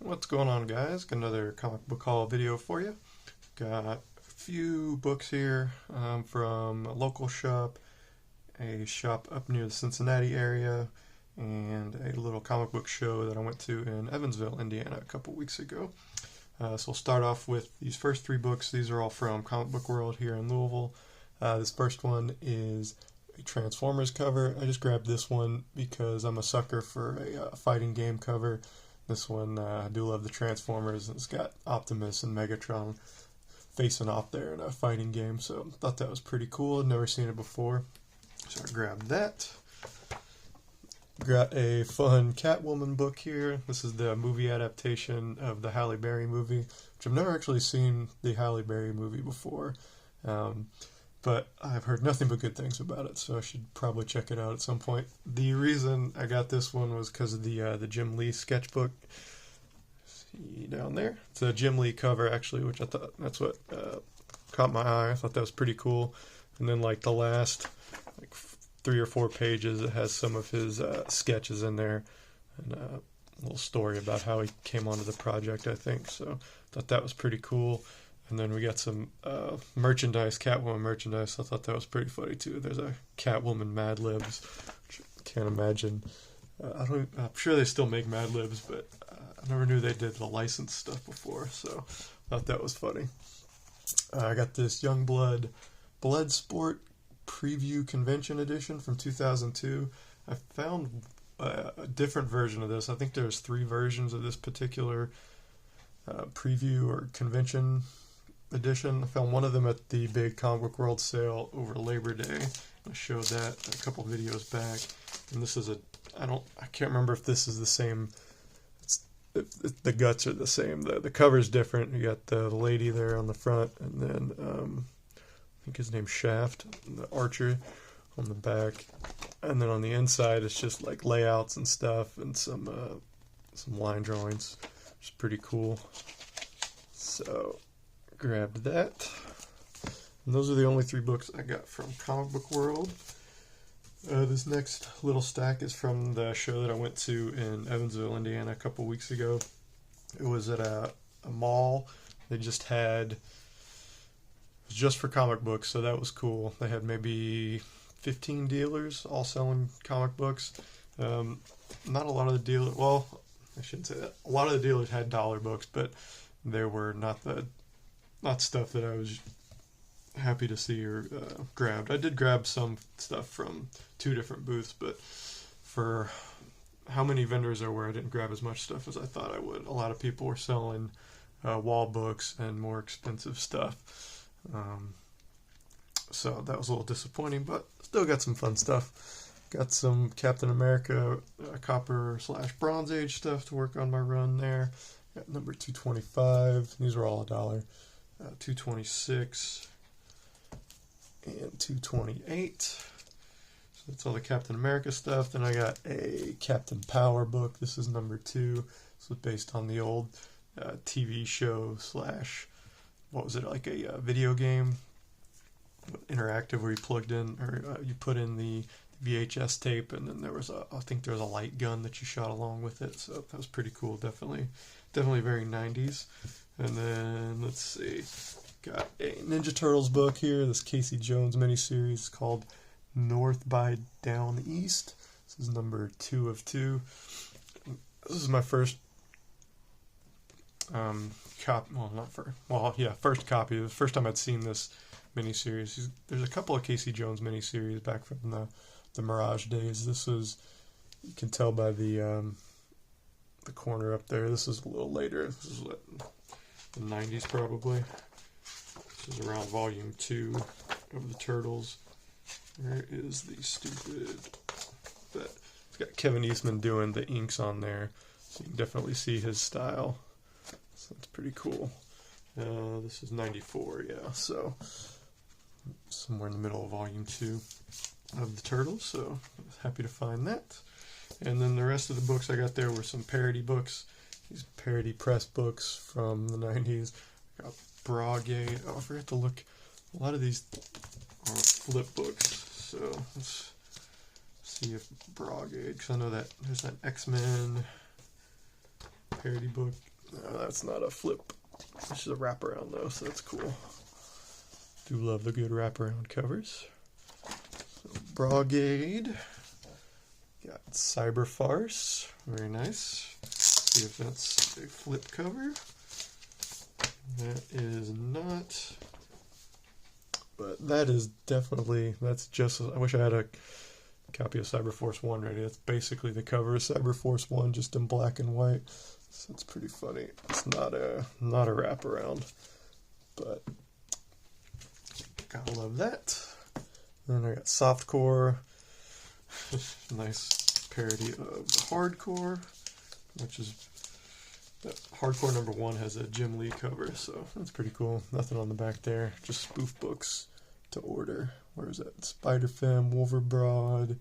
What's going on, guys? Got another comic book haul video for you. Got a few books here from a local shop, a shop up near the Cincinnati area, and a little comic book show that I went to in Evansville, Indiana a couple weeks ago. So we'll start off with these first three books. These are all from Comic Book World here in Louisville. This first one is a Transformers cover. I just grabbed this one because I'm a sucker for a fighting game cover. This one, I do love the Transformers, and it's got Optimus and Megatron facing off there in a fighting game, so I thought that was pretty cool. I'd never seen it before, so I grabbed that. Got a fun Catwoman book here. This is the movie adaptation of the Halle Berry movie, which I've never actually seen the Halle Berry movie before, but I've heard nothing but good things about it, so I should probably check it out at some point. The reason I got this one was because of the Jim Lee sketchbook. See down there? It's a Jim Lee cover, actually, which I thought that's what caught my eye. I thought that was pretty cool. And then, like, the last 3 or 4 pages, it has some of his sketches in there, and a little story about how he came onto the project, I think. So I thought that was pretty cool. And then we got some merchandise, Catwoman merchandise. I thought that was pretty funny too. There's a Catwoman Mad Libs, which I can't imagine. I'm sure they still make Mad Libs, but I never knew they did the licensed stuff before. So I thought that was funny. I got this Youngblood Bloodsport Preview Convention Edition from 2002. I found a different version of this. I think there's 3 versions of this particular preview or convention edition. I found one of them at the big Comic Book World sale over Labor Day. I showed that a couple videos back, and this is I can't remember if this is the same. The guts are the same. The cover's different. You got the lady there on the front, and then I think his name's Shaft, the Archer, on the back, and then on the inside it's just like layouts and stuff and some line drawings, which is pretty cool. So grabbed that. And those are the only 3 books I got from Comic Book World. This next little stack is from the show that I went to in Evansville, Indiana a couple weeks ago. It was at a mall. They just had, it was just for comic books, so that was cool. They had maybe 15 dealers all selling comic books. Not a lot of the dealers, well, I shouldn't say that. A lot of the dealers had dollar books, but they were not stuff that I was happy to see or grabbed. I did grab some stuff from 2 different booths, but for how many vendors there were, I didn't grab as much stuff as I thought I would. A lot of people were selling wall books and more expensive stuff. So that was a little disappointing, but still got some fun stuff. Got some Captain America Copper/Bronze Age stuff to work on my run there. Got number 225. These were all $1. 226 and 228. So that's all the Captain America stuff. Then I got a Captain Power book. This is number 2. This was based on the old TV show / what was it, like a video game interactive where you plugged in or you put in the VHS tape, and then there was I think there was a light gun that you shot along with it. So that was pretty cool. Definitely very 90s. And then let's see, got a Ninja Turtles book here. This Casey Jones miniseries called North by Down East. This is number 2 of 2. This is my first copy. First copy. The first time I'd seen this miniseries. There's a couple of Casey Jones miniseries back from the Mirage days. This was, you can tell by the corner up there. This is a little later. This is what, the 90s probably. This is around volume 2 of the Turtles. Where is the stupid? It's got Kevin Eastman doing the inks on there, so you can definitely see his style. So that's pretty cool. This is 94, yeah. So somewhere in the middle of volume 2 of the Turtles. So I was happy to find that. And then the rest of the books I got there were some parody books. These parody press books from the 90s. I got Bragade. Oh, I forgot to look. A lot of these are flip books. So let's see if Bragade, because I know that there's that X-Men parody book. No, that's not a flip. This is a wraparound though, so that's cool. Do love the good wraparound covers. So, Brogade. Got Cyber Farce. Very nice. See if that's a flip cover. That is not. But that is definitely, that's just, I wish I had a copy of Cyber Force 1 ready. That's basically the cover of Cyber Force 1, just in black and white. So it's pretty funny. It's not a wraparound, but gotta love that. Then I got Softcore, nice parody of Hardcore, which is, that Hardcore #1 has a Jim Lee cover, so that's pretty cool. Nothing on the back there, just spoof books to order. Where is that? Spider Femme, Wolverbroad,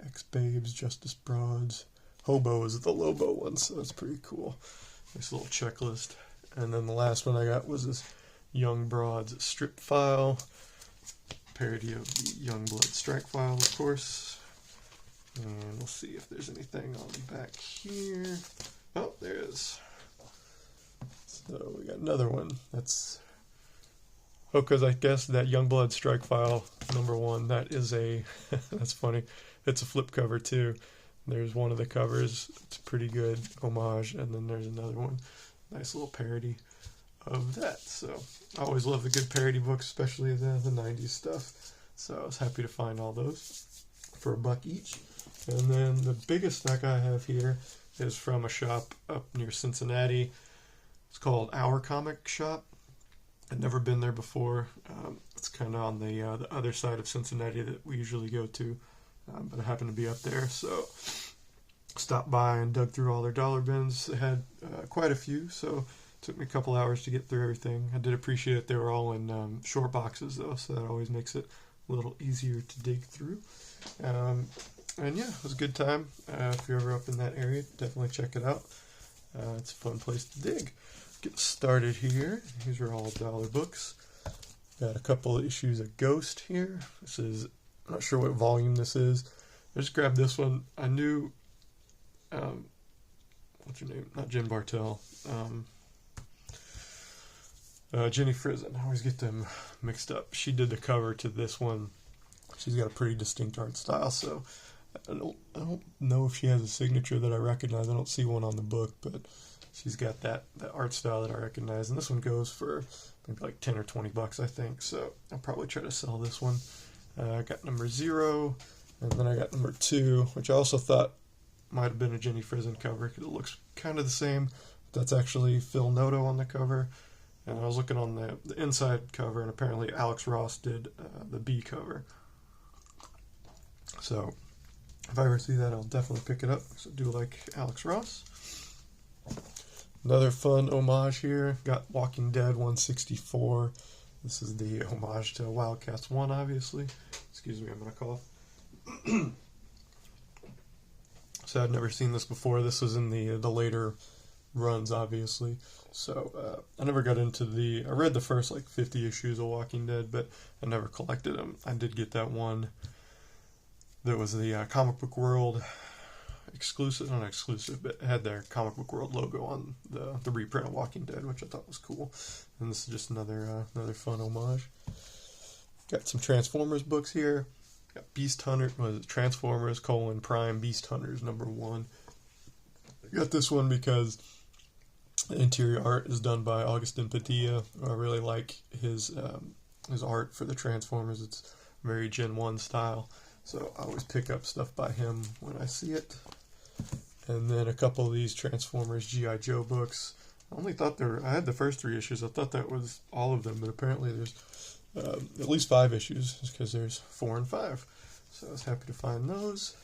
X-Babes, Justice Broads. Hobo is the Lobo one, so that's pretty cool. Nice little checklist. And then the last one I got was this Young Broads strip file. Parody of the Youngblood strike file, of course. And we'll see if there's anything on the back here. Oh, there is. So we got another one. That's, oh, because I guess that Youngblood strike file #1, that is a, that's funny. It's a flip cover too. There's one of the covers. It's a pretty good homage, and then there's another one. Nice little parody of that. So I always love the good parody books, especially the 90s stuff. So I was happy to find all those for $1 each. And then the biggest stack I have here is from a shop up near Cincinnati. It's called Our Comic Shoppe. I'd never been there before. It's kind of on the other side of Cincinnati that we usually go to, but I happened to be up there, so stopped by and dug through all their dollar bins. They had quite a few, so it took me a couple hours to get through everything. I did appreciate they were all in short boxes though, so that always makes it a little easier to dig through. And yeah, it was a good time. If you're ever up in that area, definitely check it out. It's a fun place to dig. Get started here. These are all dollar books. Got a couple of issues of Ghost here. This is, I'm not sure what volume this is. I just grabbed this one. I knew, what's her name? Not Jen Bartel. Jenny Frizen. I always get them mixed up. She did the cover to this one. She's got a pretty distinct art style, so I don't know if she has a signature that I recognize. I don't see one on the book, but she's got that art style that I recognize. And this one goes for maybe like 10 or 20 bucks, I think. So I'll probably try to sell this one. I got #0, and then I got #2, which I also thought might have been a Jenny Frizen cover because it looks kind of the same. That's actually Phil Noto on the cover. And I was looking on the inside cover, and apparently Alex Ross did the B cover. So if I ever see that, I'll definitely pick it up because I do like Alex Ross. Another fun homage here. Got Walking Dead 164. This is the homage to Wildcats 1, obviously. Excuse me, I'm going to cough. So I'd never seen this before. This was in the later runs, obviously. So I never got into I read the first like 50 issues of Walking Dead, but I never collected them. I did get that one. There was the Comic Book World exclusive, not exclusive, but it had their Comic Book World logo on the reprint of Walking Dead, which I thought was cool. And this is just another fun homage. Got some Transformers books here. Got Beast Hunter, Transformers: Prime Beast Hunters #1. I got this one because the interior art is done by Augustin Padilla. I really like his art for the Transformers. It's very Gen 1 style. So I always pick up stuff by him when I see it. And then a couple of these Transformers G.I. Joe books. I only thought I had the first 3 issues. I thought that was all of them, but apparently there's at least 5 issues because there's 4 and 5. So I was happy to find those.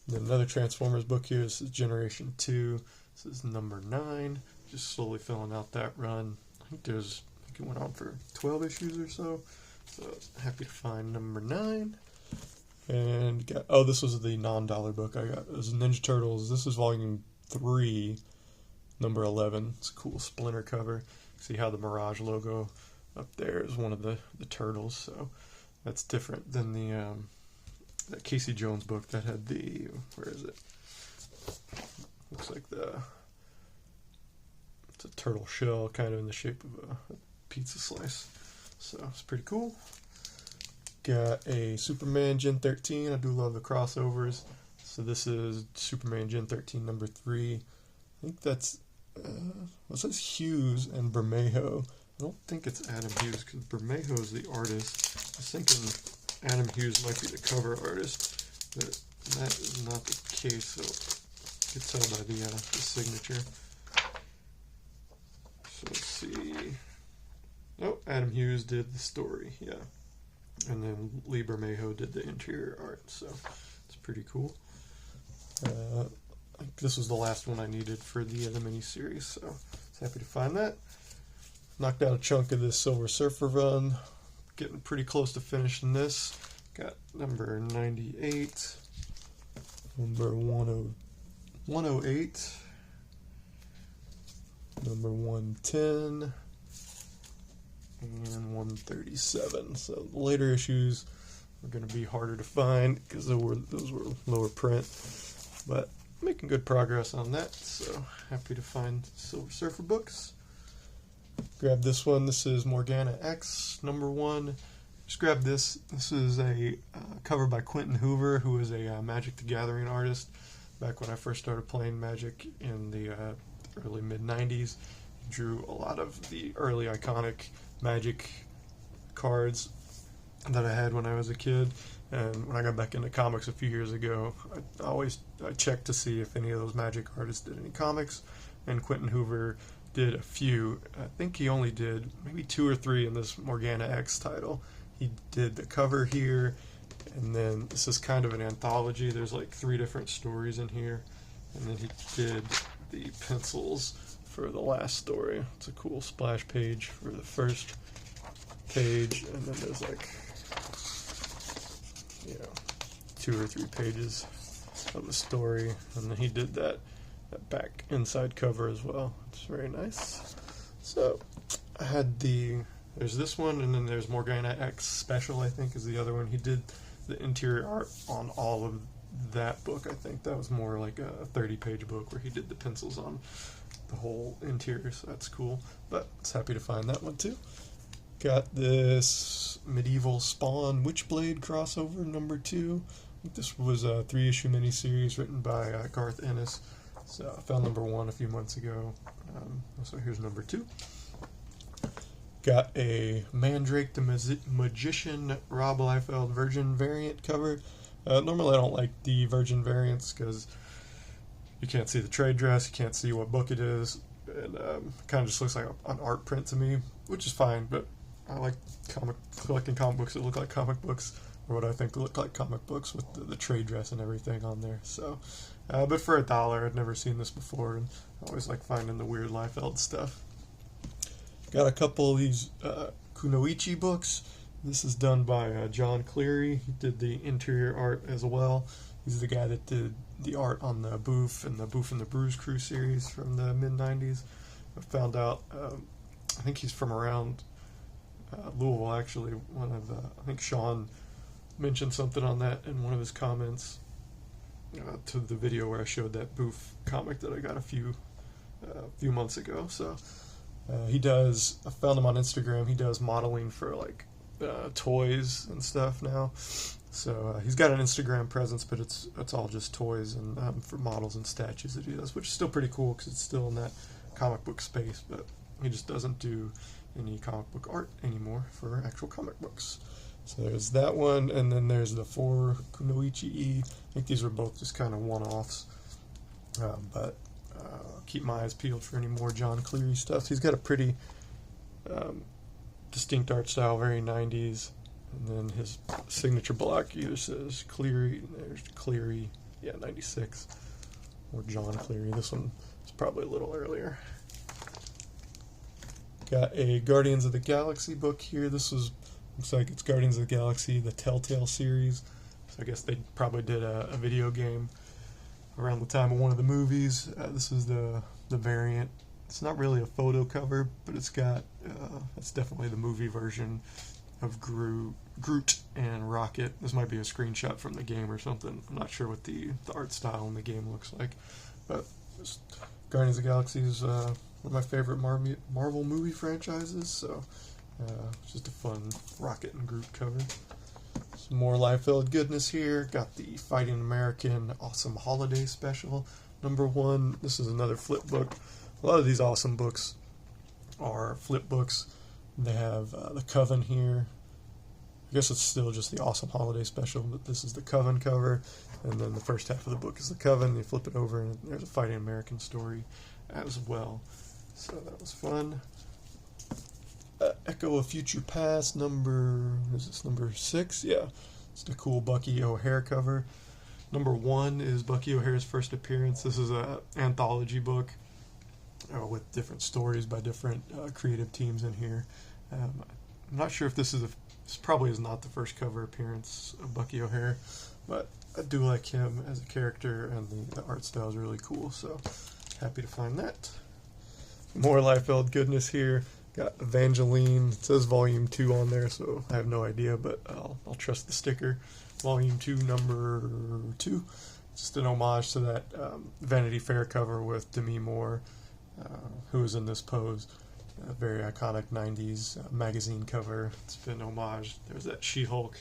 And then another Transformers book here. This is Generation 2. This is #9. Just slowly filling out that run. I think it went on for 12 issues or so. So I was happy to find #9. And this was the non-dollar book I got. It was Ninja Turtles. This is volume 3, #11. It's a cool splinter cover. See how the Mirage logo up there is one of the turtles. So that's different than that Casey Jones book that had where is it? Looks like the It's a turtle shell, kind of in the shape of a pizza slice. So it's pretty cool. Got a Superman Gen 13. I do love the crossovers. So this is Superman Gen 13 number 3. I think that's, what says Hughes and Bermejo. I don't think it's Adam Hughes because Bermejo is the artist. I was thinking Adam Hughes might be the cover artist, but that is not the case. So you can tell by the signature. So let's see. Oh, Adam Hughes did the story, yeah. And then Lee Bermejo did the interior art, so it's pretty cool. This was the last one I needed for the mini-series, so I was happy to find that. Knocked out a chunk of this Silver Surfer run. Getting pretty close to finishing this. Got number 98, number 108, number 110, and 137. So the later issues are going to be harder to find because those were lower print, but making good progress on that. So happy to find Silver Surfer books. Grab this one. This is Morgana X number 1. Just grab this. This is a cover by Quentin Hoover, who is a Magic the Gathering artist. Back when I first started playing Magic in the early mid-90s, he drew a lot of the early iconic Magic cards that I had when I was a kid. And when I got back into comics a few years ago, I checked to see if any of those Magic artists did any comics, and Quentin Hoover did a few. I think he only did maybe 2 or 3 in this Morgana X title. He did the cover here, and then this is kind of an anthology. There's like 3 different stories in here, and then he did the pencils for the last story. It's a cool splash page for the first page, and then there's like, 2 or 3 pages of the story, and then he did that back inside cover as well. It's very nice. So I had there's this one, and then there's Morgana X Special, I think, is the other one. He did the interior art on all of that book. I think that was more like a 30-page book where he did the pencils on the whole interior, so that's cool. But I was happy to find that one too. Got this Medieval Spawn Witchblade crossover number 2. I think this was a 3-issue miniseries written by Garth Ennis. So I found number 1 a few months ago. So here's number 2. Got a Mandrake the Magician Rob Liefeld Virgin variant cover. Normally I don't like the Virgin variants because you can't see the trade dress, you can't see what book it is, and it kind of just looks like an art print to me, which is fine, but I like collecting comic books that look like comic books, or what I think look like comic books with the trade dress and everything on there. So, but for $1, I'd never seen this before, and I always like finding the weird Liefeld stuff. Got a couple of these Kunoichi books. This is done by John Cleary. He did the interior art as well. He's the guy that did the art on the Boof and the Bruise Crew series from the mid-90s. I found out, I think he's from around Louisville, actually. I think Sean mentioned something on that in one of his comments to the video where I showed that Boof comic that I got a few months ago. So I found him on Instagram. He does modeling for like toys and stuff now. So he's got an Instagram presence, but it's all just toys and for models and statues that he does, which is still pretty cool because it's still in that comic book space, but he just doesn't do any comic book art anymore for actual comic books. So there's that one, and then there's the 4 Kunoichi-e. I think these were both just kind of one-offs, but keep my eyes peeled for any more John Cleary stuff. He's got a pretty distinct art style, very 90s, and then his signature block either says Cleary, there's Cleary, 96, or John Cleary. This one is probably a little earlier. Got a Guardians of the Galaxy book here. This looks like it's Guardians of the Galaxy, the Telltale series. So I guess they probably did a video game around the time of one of the movies. This is the variant. It's not really a photo cover, but it's definitely the movie version of Groot and Rocket. This might be a screenshot from the game or something. I'm not sure what the art style in the game looks like, but Guardians of the Galaxy is one of my favorite Marvel movie franchises, so it's just a fun Rocket and Groot cover. Some more Liefeld goodness here. Got the Fighting American Awesome Holiday Special, #1. This is another flip book. A lot of these awesome books are flip books. They have the Coven here. I guess it's still just the Awesome Holiday Special, but this is the Coven cover, and then the first half of the book is the Coven. You flip it over, and there's a Fighting American story as well. So that was fun. Echo of Future Past, number 6? Yeah, it's the cool Bucky O'Hare cover. #1 is Bucky O'Hare's first appearance. This is an anthology book with different stories by different creative teams in here. I'm not sure if this probably is not the first cover appearance of Bucky O'Hare, but I do like him as a character, and the art style is really cool, so happy to find that. More Liefeld goodness here. Got Evangeline. It says Volume 2 on there, so I have no idea, but I'll trust the sticker. Volume 2, #2. Just an homage to that Vanity Fair cover with Demi Moore, who was in this pose. A very iconic 90s magazine cover. It's been homaged. There's that She-Hulk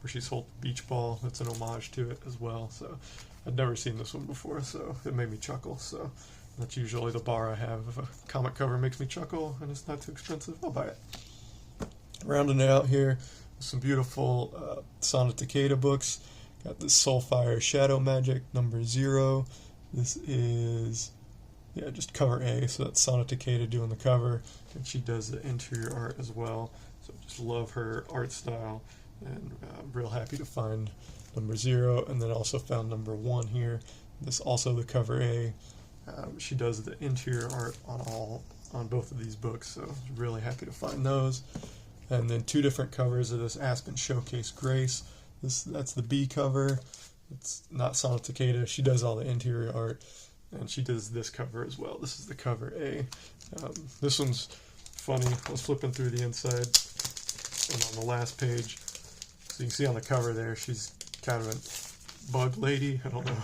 where she's holding the beach ball. That's an homage to it as well. So I'd never seen this one before, so it made me chuckle. So that's usually the bar I have. If a comic cover makes me chuckle and it's not too expensive, I'll buy it. Rounding it out here, some beautiful Sonnet Takeda books. Got the Soulfire Shadow Magic #0. This is just cover A, so that's Sonnet Takeda doing the cover, and she does the interior art as well. So just love her art style, and I'm real happy to find #0, and then also found #1 here. This also the cover A. She does the interior art on both of these books, so really happy to find those. And then 2 different covers of this Aspen Showcase Grace. That's the B cover. It's not Sonnet Takeda. She does all the interior art, and she does this cover as well. This is the cover A. This one's funny. I was flipping through the inside, and on the last page, so you can see on the cover there, she's kind of a bug lady. I don't know.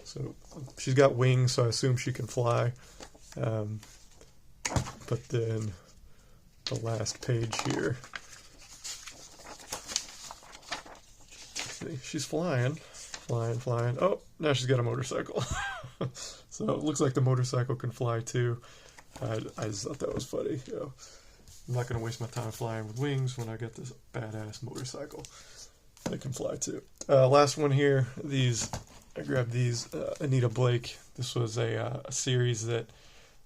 So she's got wings, so I assume she can fly. But then the last page here, see, she's flying. Oh, now she's got a motorcycle. So it looks like the motorcycle can fly too. I just thought that was funny. I'm not going to waste my time flying with wings when I got this badass motorcycle that can fly too. Last one here. I grabbed these. Anita Blake. This was a series that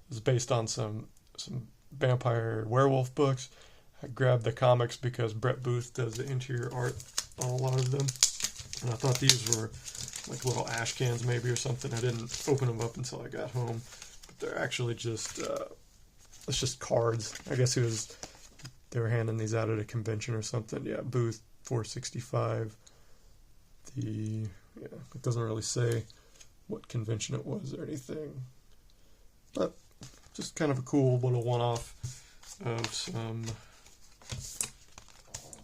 was based on some vampire werewolf books. I grabbed the comics because Brett Booth does the interior art on a lot of them, and I thought these were like little ash cans maybe or something. I didn't open them up until I got home, but they're actually just it's just cards. I guess they were handing these out at a convention or something. Yeah, Booth 465. It doesn't really say what convention it was or anything, but just kind of a cool little one-off of some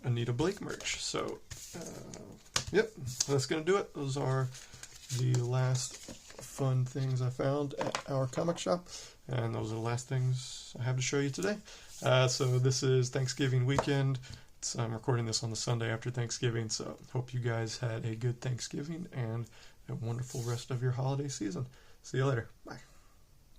Anita Blake merch. So that's gonna do it. Those are the last fun things I found at Our Comic Shoppe, and those are the last things I have to show you today. So this is Thanksgiving weekend. I'm recording this on the Sunday after Thanksgiving, so hope you guys had a good Thanksgiving and a wonderful rest of your holiday season. See you later. Bye.